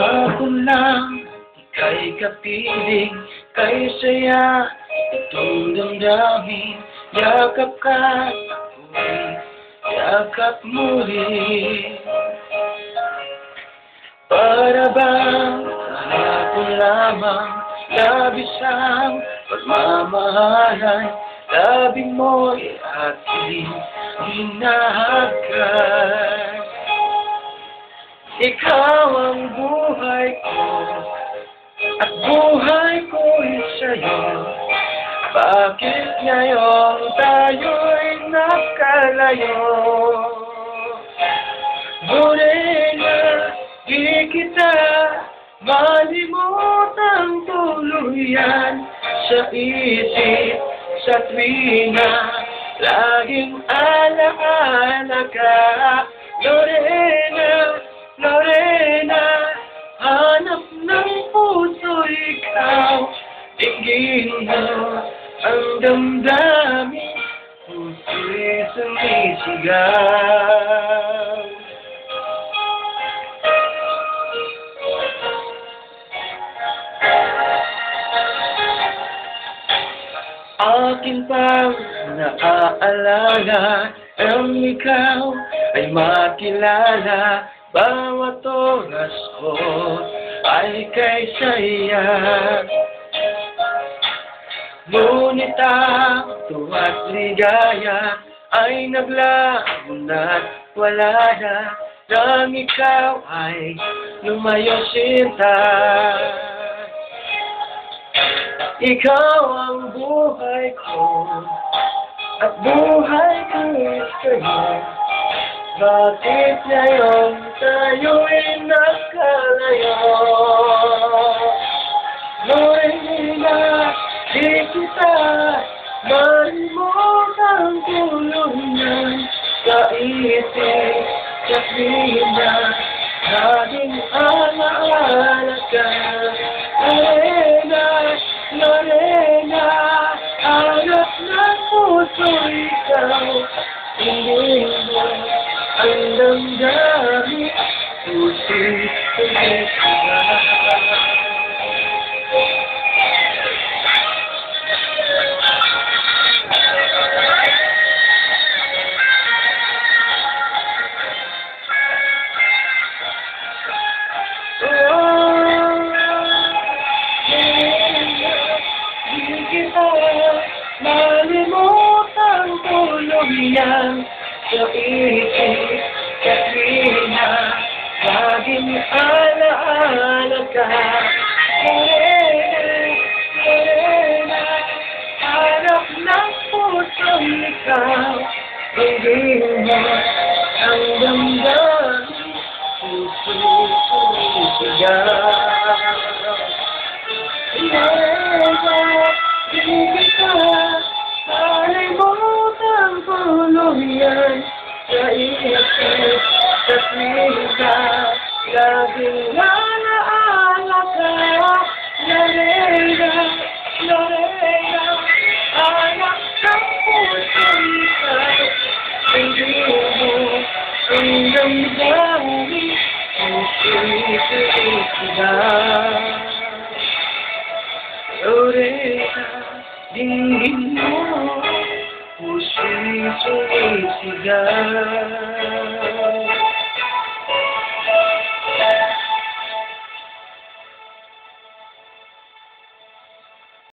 Kahapon lang, ika'y kapiling, kay saya, itong damdamin, yakap ka, ako'y yakap muli. Para bang kahapon lamang, labis ang pagmamahalan, labing mo'y aking hinahagkan. Ikaw ang buhay ko, at buhay ko'y sa'yo. Bakit ngayon tayo'y nakalayo? Ngunit na di kita malimutang tuluyan sa isip, sa tuwina, laging alaala ka. Lorena, Lorena, hanap ng puso ikaw, tingin mo ang damdamin, puso'y sumisigaw. Akin pang naaalala, ang ikaw ay makilala, bawat oras ko ay kay saya. Ngunit ang tuwa't ligaya ay naglaho na't wala na, nang ikaw ay lumayo sinta. Ikaw ang buhay ko, at buhay ko'y sa'yo. Bakit ngayon tayo'y nakalayo? Lorena, di kita malimutang tuluyan sa isip, sa tuwina, laging alaala ka. Lorena, Lorena, hanap ng puso ikaw, hindi mo ang damdamin, puso'y sumisigaw. Malimutang tuluyan sa isip, sa tuwina, laging alaala ka. Lorena, Lorena, hanap ng puso ikaw, hindi mo ang damdamin, puso'y sumisigaw. Lorena, di kita malimutang tuluyan sa isip, sa tuwina, laging alaala ka. Lorena, Lorena, hanap ng puso ikaw, hindi mo ang damdamin, puso'y sumisigaw. Lorena, dinggin mo, puso'y sumisigaw.